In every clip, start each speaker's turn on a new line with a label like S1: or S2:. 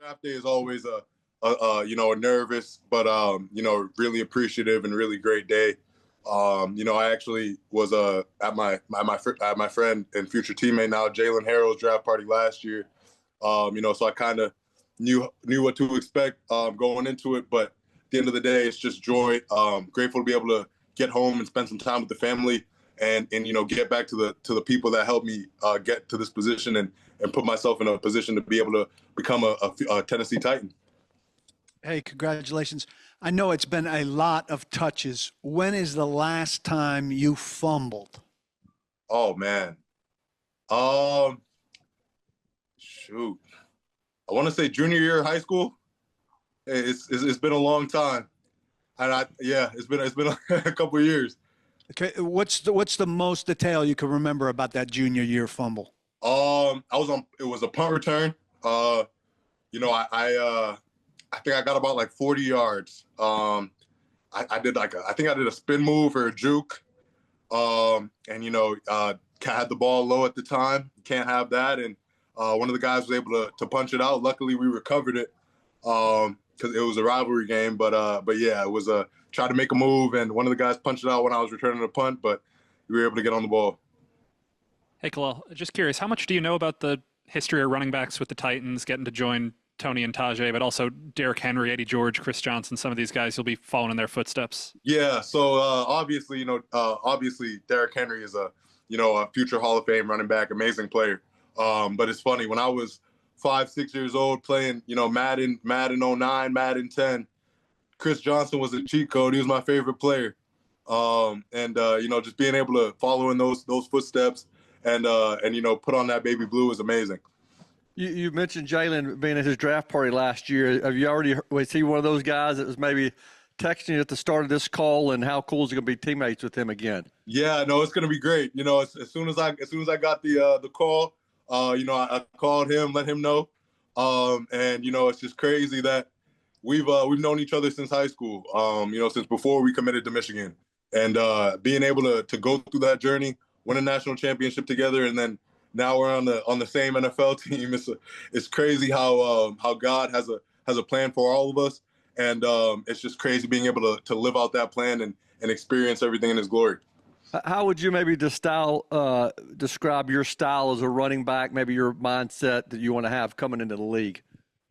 S1: draft day is always a nervous, but really appreciative and really great day. I actually was at my friend and future teammate now Jalen Harrell's draft party last year. So I kind of knew what to expect going into it. But at the end of the day, it's just joy. Grateful to be able to get home and spend some time with the family and get back to the people that helped me get to this position and put myself in a position to be able to become a Tennessee Titan.
S2: Hey, congratulations. I know it's been a lot of touches. When is the last time you fumbled?
S1: Oh, man. Shoot. I want to say junior year of high school. It's been a long time. And it's been a couple of years.
S2: Okay, what's the most detail you can remember about that junior year fumble?
S1: It was a punt return. I think I got about like 40 yards. I did I think I did a spin move or a juke. Had the ball low at the time. Can't have that. And one of the guys was able to punch it out. Luckily, we recovered it because it was a rivalry game. But yeah, it was tried to make a move, and one of the guys punched it out when I was returning the punt, but we were able to get on the ball.
S3: Hey, Kalel, just curious, how much do you know about the history of running backs with the Titans, getting to join Tony and Tajay, but also Derrick Henry, Eddie George, Chris Johnson, some of these guys, you'll be following in their footsteps?
S1: Yeah, so obviously Derrick Henry is a future Hall of Fame running back, amazing player. But it's funny, when I was 5-6 years old playing, Madden 09, Madden 10, Chris Johnson was a cheat code. He was my favorite player. Just being able to follow in those footsteps and put on that baby blue is amazing.
S4: You mentioned Jalen being at his draft party last year. Have you already was he one of those guys that was maybe texting you at the start of this call, and how cool is it going to be teammates with him again?
S1: Yeah, no, it's going to be great. As soon as I got the call, I called him, let him know. It's just crazy that we've known each other since high school. Since before we committed to Michigan, and being able to go through that journey, win a national championship together, and then now we're on the same NFL team. It's crazy how God has a plan for all of us, and it's just crazy being able to live out that plan and experience everything in His glory.
S4: How would you maybe describe your style as a running back? Maybe your mindset that you want to have coming into the league.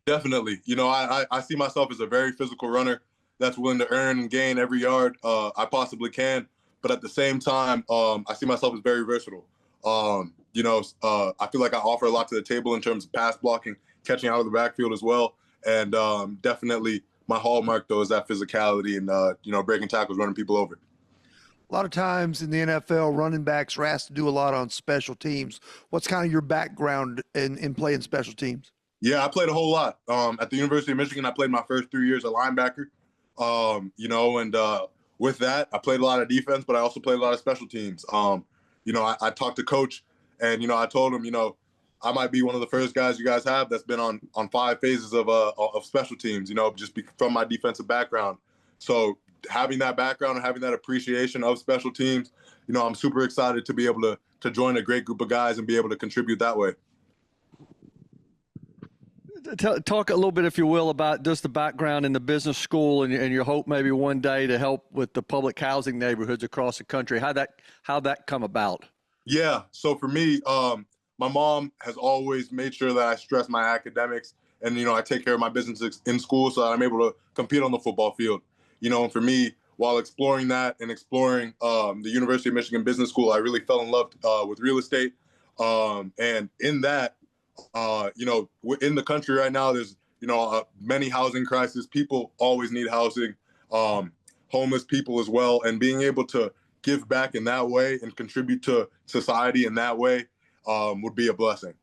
S1: Definitely, I see myself as a very physical runner that's willing to earn and gain every yard I possibly can. But at the same time, I see myself as very versatile. I feel like I offer a lot to the table in terms of pass blocking, catching out of the backfield as well. And definitely my hallmark, though, is that physicality and, breaking tackles, running people over.
S5: A lot of times in the NFL, running backs are asked to do a lot on special teams. What's kind of your background in playing special teams?
S1: Yeah, I played a whole lot. At the University of Michigan, I played my first 3 years at linebacker. With that, I played a lot of defense, but I also played a lot of special teams. I talked to Coach, and I told him, I might be one of the first guys you guys have that's been on 5 phases of special teams. From my defensive background. So having that background and having that appreciation of special teams, I'm super excited to be able to join a great group of guys and be able to contribute that way.
S4: Talk a little bit, if you will, about just the background in the business school and your hope maybe one day to help with the public housing neighborhoods across the country. How'd that come about? Yeah.
S1: So for me, my mom has always made sure that I stress my academics and, I take care of my business in school so that I'm able to compete on the football field. And for me, while exploring that and exploring the University of Michigan Business School, I really fell in love with real estate. And in that, in the country right now, there's, many housing crises. People always need housing, homeless people as well. And being able to give back in that way and contribute to society in that way would be a blessing.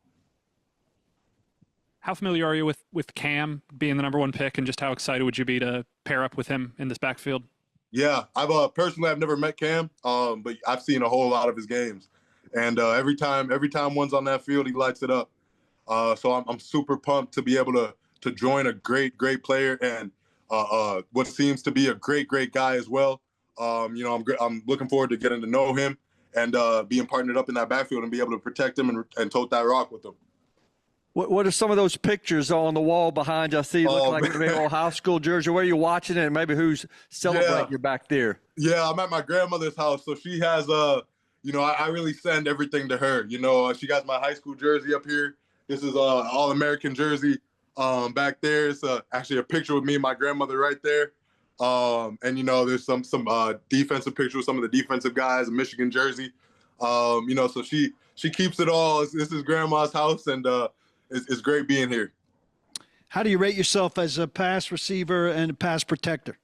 S3: How familiar are you with Cam being the #1 pick, and just how excited would you be to pair up with him in this backfield?
S1: Yeah, I've never met Cam, but I've seen a whole lot of his games. And every time one's on that field, he lights it up. So I'm super pumped to be able to join a great player and what seems to be a great guy as well. I'm looking forward to getting to know him and being partnered up in that backfield and be able to protect him and tote that rock with him.
S4: What are some of those pictures on the wall behind you? I see looking like a big old high school jersey. Where are you watching it? And maybe who's celebrating you back there?
S1: Yeah, I'm at my grandmother's house, so she has I really send everything to her. She got my high school jersey up here. This is All-American jersey. Back there, it's actually a picture with me and my grandmother right there. And there's some defensive pictures with some of the defensive guys, a Michigan jersey. So she keeps it all. This is grandma's house, and it's great being here.
S2: How do you rate yourself as a pass receiver and a pass protector?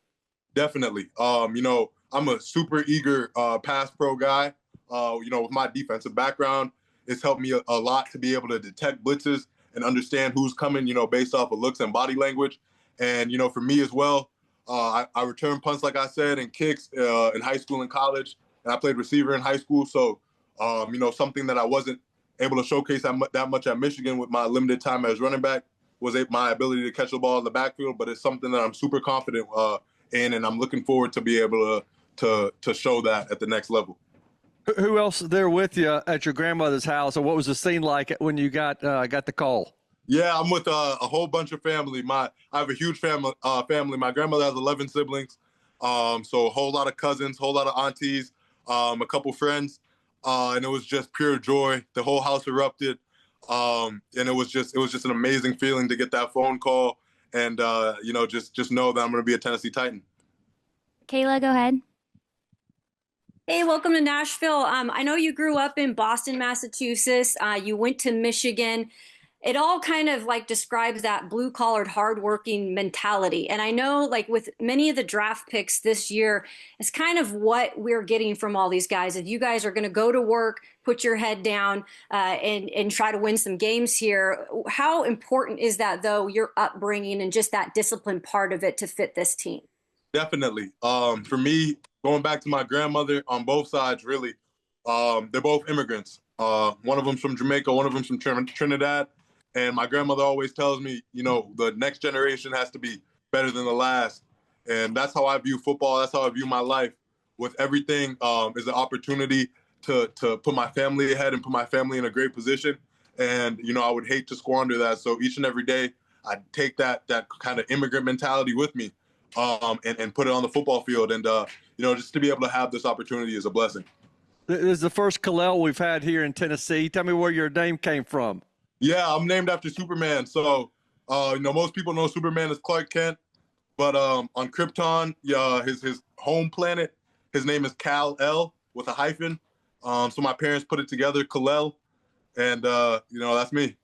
S1: Definitely. I'm a super eager pass pro guy. With my defensive background, it's helped me a lot to be able to detect blitzes and understand who's coming, based off of looks and body language. And, for me as well, I return punts, like I said, and kicks in high school and college. And I played receiver in high school. So, something that I wasn't able to showcase that much at Michigan with my limited time as running back was my ability to catch the ball in the backfield. But it's something that I'm super confident in, and I'm looking forward to be able to show that at the next level.
S4: Who else is there with you at your grandmother's house, or what was the scene like when you got the call?
S1: Yeah, I'm with a whole bunch of family. I have a huge family. My grandmother has 11 siblings, so a whole lot of cousins, whole lot of aunties, a couple friends, and it was just pure joy. The whole house erupted, and it was just an amazing feeling to get that phone call, and just know that I'm going to be a Tennessee Titan.
S6: Kayla, go ahead.
S7: Hey, welcome to Nashville. I know you grew up in Boston, Massachusetts. You went to Michigan. It all kind of describes that blue-collared, hardworking mentality. And I know with many of the draft picks this year, it's kind of what we're getting from all these guys. If you guys are going to go to work, put your head down, and try to win some games here, how important is that, though, your upbringing and just that discipline part of it to fit this team?
S1: Definitely. For me, going back to my grandmother on both sides, really, they're both immigrants. One of them's from Jamaica, one of them's from Trinidad. And my grandmother always tells me, the next generation has to be better than the last. And that's how I view football. That's how I view my life. With everything is an opportunity to put my family ahead and put my family in a great position. And, I would hate to squander that. So each and every day, I take that kind of immigrant mentality with me. And put it on the football field. And, just to be able to have this opportunity is a blessing.
S4: This is the first Kalel we've had here in Tennessee. Tell me where your name came from.
S1: Yeah, I'm named after Superman. So, most people know Superman as Clark Kent. But on Krypton, his home planet, his name is Kal-El with a hyphen. So my parents put it together, Kalel. And, that's me.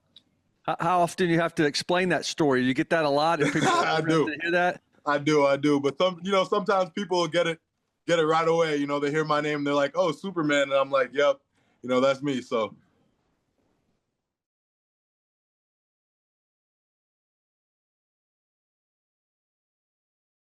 S4: How often do you have to explain that story? You get that a lot? If people
S1: I do.
S4: Hear that?
S1: I do. But sometimes people get it right away. They hear my name, they're like, "Oh, Superman," and I'm like, "Yep, that's me." So